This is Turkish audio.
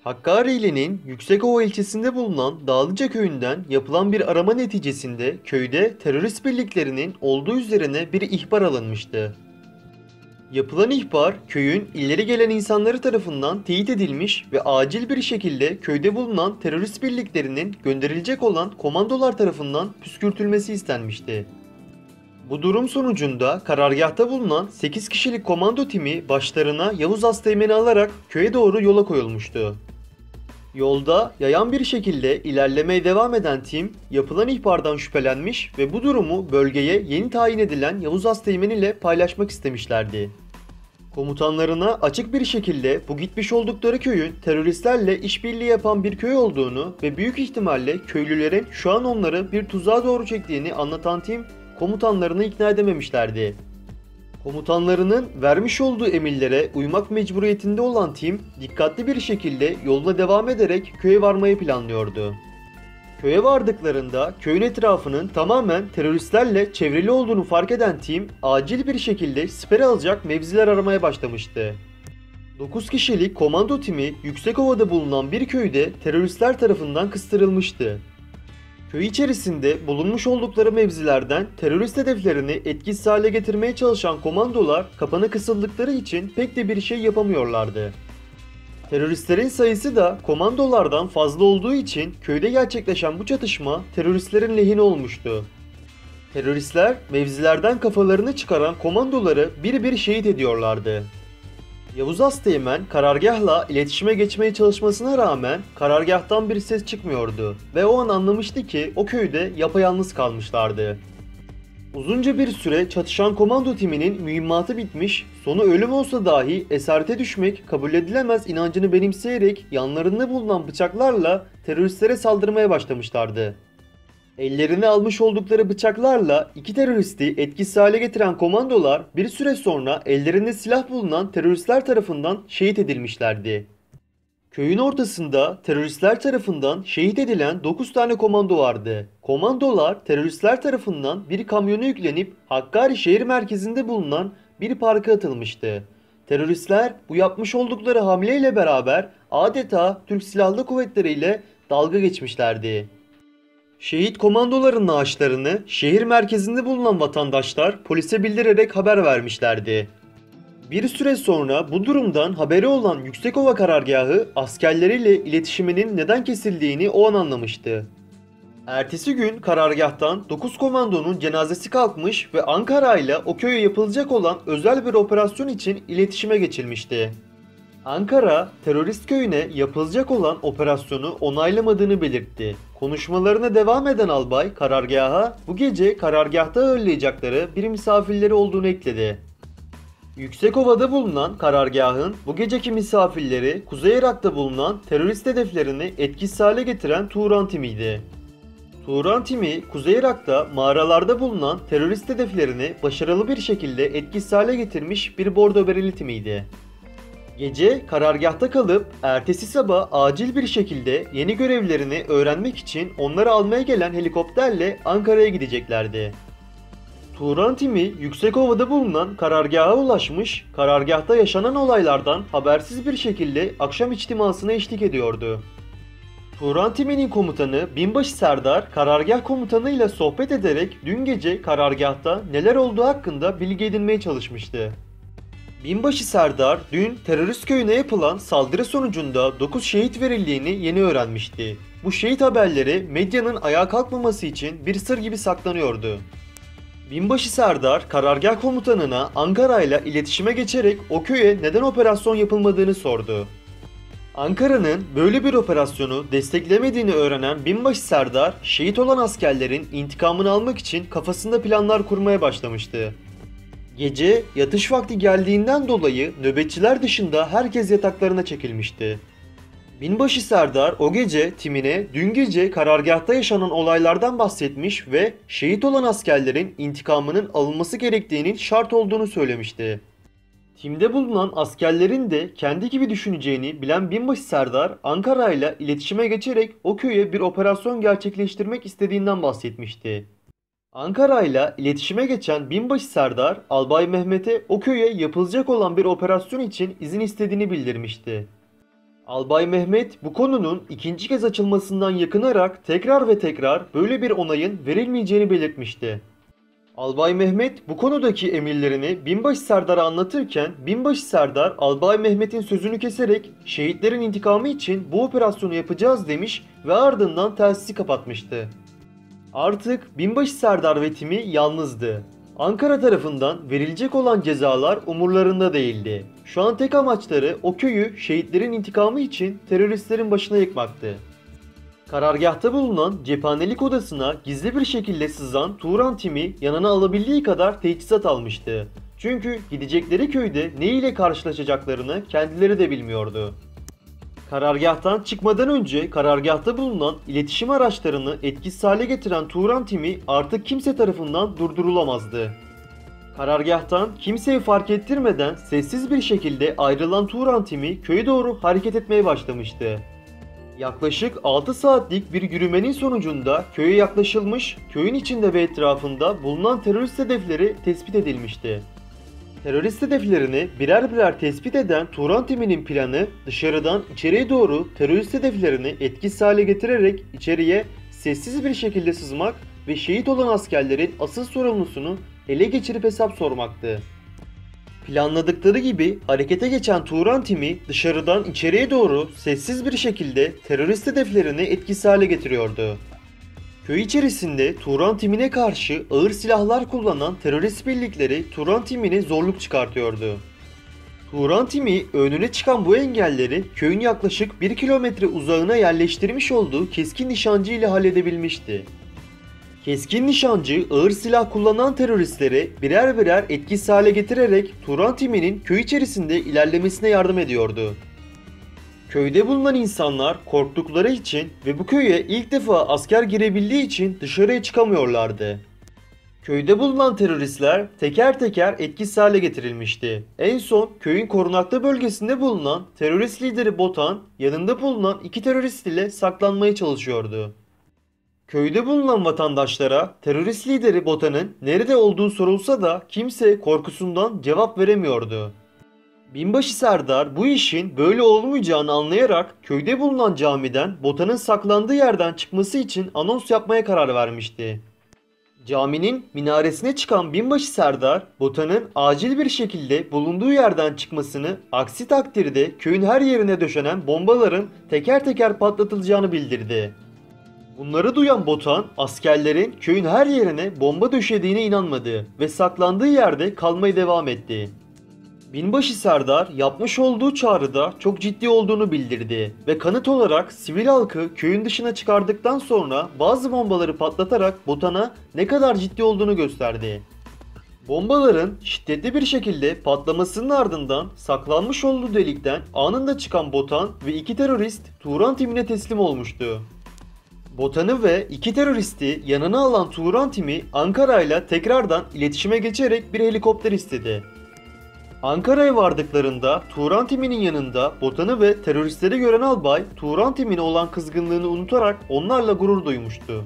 Hakkari'nin Yüksekova ilçesinde bulunan Dağlıca köyünden yapılan bir arama neticesinde köyde terörist birliklerinin olduğu üzerine bir ihbar alınmıştı. Yapılan ihbar, köyün ileri gelen insanları tarafından teyit edilmiş ve acil bir şekilde köyde bulunan terörist birliklerinin gönderilecek olan komandolar tarafından püskürtülmesi istenmişti. Bu durum sonucunda karargahta bulunan 8 kişilik komando timi başlarına Yavuz Asteğmen'i alarak köye doğru yola koyulmuştu. Yolda yayan bir şekilde ilerlemeye devam eden tim yapılan ihbardan şüphelenmiş ve bu durumu bölgeye yeni tayin edilen Yavuz Asteğmen ile paylaşmak istemişlerdi. Komutanlarına açık bir şekilde bu gitmiş oldukları köyün teröristlerle işbirliği yapan bir köy olduğunu ve büyük ihtimalle köylülerin şu an onları bir tuzağa doğru çektiğini anlatan tim komutanlarını ikna edememişlerdi. Komutanlarının vermiş olduğu emirlere uymak mecburiyetinde olan tim dikkatli bir şekilde yoluna devam ederek köye varmayı planlıyordu. Köye vardıklarında köyün etrafının tamamen teröristlerle çevrili olduğunu fark eden tim acil bir şekilde siper alacak mevziler aramaya başlamıştı. 9 kişilik komando timi Yüksekova'da bulunan bir köyde teröristler tarafından kıstırılmıştı. Köy içerisinde bulunmuş oldukları mevzilerden terörist hedeflerini etkisiz hale getirmeye çalışan komandolar kapana kısıldıkları için pek de bir şey yapamıyorlardı. Teröristlerin sayısı da komandolardan fazla olduğu için köyde gerçekleşen bu çatışma teröristlerin lehine olmuştu. Teröristler mevzilerden kafalarını çıkaran komandoları bir bir şehit ediyorlardı. Yavuz Asteğmen karargahla iletişime geçmeye çalışmasına rağmen karargahtan bir ses çıkmıyordu ve o an anlamıştı ki o köyde yapayalnız kalmışlardı. Uzunca bir süre çatışan komando timinin mühimmatı bitmiş, sonu ölüm olsa dahi esarete düşmek kabul edilemez inancını benimseyerek yanlarında bulunan bıçaklarla teröristlere saldırmaya başlamışlardı. Ellerine almış oldukları bıçaklarla iki teröristi etkisiz hale getiren komandolar bir süre sonra ellerinde silah bulunan teröristler tarafından şehit edilmişlerdi. Köyün ortasında teröristler tarafından şehit edilen 9 tane komando vardı. Komandolar teröristler tarafından bir kamyona yüklenip Hakkari şehir merkezinde bulunan bir parka atılmıştı. Teröristler bu yapmış oldukları hamleyle beraber adeta Türk Silahlı Kuvvetleri ile dalga geçmişlerdi. Şehit komandoların naaşlarını şehir merkezinde bulunan vatandaşlar polise bildirerek haber vermişlerdi. Bir süre sonra bu durumdan haberi olan Yüksekova karargahı askerleriyle iletişiminin neden kesildiğini o an anlamıştı. Ertesi gün karargahtan 9 komandonun cenazesi kalkmış ve Ankara ile o köye yapılacak olan özel bir operasyon için iletişime geçilmişti. Ankara, terörist köyüne yapılacak olan operasyonu onaylamadığını belirtti. Konuşmalarına devam eden albay karargaha bu gece karargahta ağırlayacakları bir misafirleri olduğunu ekledi. Yüksekova'da bulunan karargahın bu geceki misafirleri Kuzey Irak'ta bulunan terörist hedeflerini etkisiz hale getiren Turan timiydi. Turan timi Kuzey Irak'ta mağaralarda bulunan terörist hedeflerini başarılı bir şekilde etkisiz hale getirmiş bir bordo bereli timiydi. Gece karargahta kalıp ertesi sabah acil bir şekilde yeni görevlerini öğrenmek için onları almaya gelen helikopterle Ankara'ya gideceklerdi. Turan timi Yüksekova'da bulunan karargaha ulaşmış, karargahta yaşanan olaylardan habersiz bir şekilde akşam içtimasına eşlik ediyordu. Turan timinin komutanı Binbaşı Serdar karargah komutanıyla sohbet ederek dün gece karargahta neler olduğu hakkında bilgi edinmeye çalışmıştı. Binbaşı Serdar dün terörist köyüne yapılan saldırı sonucunda 9 şehit verildiğini yeni öğrenmişti. Bu şehit haberleri medyanın ayağa kalkmaması için bir sır gibi saklanıyordu. Binbaşı Serdar karargah komutanına Ankara ile iletişime geçerek o köye neden operasyon yapılmadığını sordu. Ankara'nın böyle bir operasyonu desteklemediğini öğrenen Binbaşı Serdar, şehit olan askerlerin intikamını almak için kafasında planlar kurmaya başlamıştı. Gece yatış vakti geldiğinden dolayı nöbetçiler dışında herkes yataklarına çekilmişti. Binbaşı Serdar o gece timine dün gece karargahta yaşanan olaylardan bahsetmiş ve şehit olan askerlerin intikamının alınması gerektiğinin şart olduğunu söylemişti. Timde bulunan askerlerin de kendi gibi düşüneceğini bilen Binbaşı Serdar, Ankara ile iletişime geçerek o köye bir operasyon gerçekleştirmek istediğinden bahsetmişti. Ankara ile iletişime geçen Binbaşı Serdar, Albay Mehmet'e o köye yapılacak olan bir operasyon için izin istediğini bildirmişti. Albay Mehmet bu konunun ikinci kez açılmasından yakınarak tekrar ve tekrar böyle bir onayın verilmeyeceğini belirtmişti. Albay Mehmet bu konudaki emirlerini Binbaşı Serdar'a anlatırken Binbaşı Serdar Albay Mehmet'in sözünü keserek şehitlerin intikamı için bu operasyonu yapacağız demiş ve ardından telsizi kapatmıştı. Artık Binbaşı Serdar ve timi yalnızdı. Ankara tarafından verilecek olan cezalar umurlarında değildi. Şu an tek amaçları o köyü şehitlerin intikamı için teröristlerin başına yıkmaktı. Karargahta bulunan cephanelik odasına gizli bir şekilde sızan Turan timi yanına alabildiği kadar teçhizat almıştı. Çünkü gidecekleri köyde ne ile karşılaşacaklarını kendileri de bilmiyordu. Karargahtan çıkmadan önce karargahta bulunan iletişim araçlarını etkisiz hale getiren Turan timi artık kimse tarafından durdurulamazdı. Karargahtan kimseyi fark ettirmeden sessiz bir şekilde ayrılan Turan timi köye doğru hareket etmeye başlamıştı. Yaklaşık 6 saatlik bir yürümenin sonucunda köye yaklaşılmış, köyün içinde ve etrafında bulunan terörist hedefleri tespit edilmişti. Terörist hedeflerini birer birer tespit eden Turan timinin planı dışarıdan içeriye doğru terörist hedeflerini etkisiz hale getirerek içeriye sessiz bir şekilde sızmak ve şehit olan askerlerin asıl sorumlusunu ele geçirip hesap sormaktı. Planladıkları gibi harekete geçen Turan timi dışarıdan içeriye doğru sessiz bir şekilde terörist hedeflerini etkisiz hale getiriyordu. Köy içerisinde Turan timine karşı ağır silahlar kullanan terörist birlikleri Turan timine zorluk çıkartıyordu. Turan timi önüne çıkan bu engelleri köyün yaklaşık 1 kilometre uzağına yerleştirmiş olduğu keskin nişancı ile halledebilmişti. Keskin nişancı ağır silah kullanan teröristlere birer birer etkisiz hale getirerek Turan timinin köy içerisinde ilerlemesine yardım ediyordu. Köyde bulunan insanlar korktukları için ve bu köye ilk defa asker girebildiği için dışarıya çıkamıyorlardı. Köyde bulunan teröristler teker teker etkisiz hale getirilmişti. En son köyün korunaklı bölgesinde bulunan terörist lideri Botan yanında bulunan 2 terörist ile saklanmaya çalışıyordu. Köyde bulunan vatandaşlara terörist lideri Botan'ın nerede olduğu sorulsa da kimse korkusundan cevap veremiyordu. Binbaşı Serdar bu işin böyle olmayacağını anlayarak köyde bulunan camiden Botan'ın saklandığı yerden çıkması için anons yapmaya karar vermişti. Caminin minaresine çıkan Binbaşı Serdar, Botan'ın acil bir şekilde bulunduğu yerden çıkmasını, aksi takdirde köyün her yerine döşenen bombaların teker teker patlatılacağını bildirdi. Bunları duyan Botan, askerlerin köyün her yerine bomba döşediğine inanmadı ve saklandığı yerde kalmaya devam etti. Binbaşı Serdar yapmış olduğu çağrıda çok ciddi olduğunu bildirdi ve kanıt olarak sivil halkı köyün dışına çıkardıktan sonra bazı bombaları patlatarak Botan'a ne kadar ciddi olduğunu gösterdi. Bombaların şiddetli bir şekilde patlamasının ardından saklanmış olduğu delikten anında çıkan Botan ve 2 terörist Turan timine teslim olmuştu. Botan'ı ve 2 teröristi yanına alan Turan timi Ankara ile tekrardan iletişime geçerek bir helikopter istedi. Ankara'ya vardıklarında Turan timinin yanında Botan'ı ve teröristleri gören albay Turan timine olan kızgınlığını unutarak onlarla gurur duymuştu.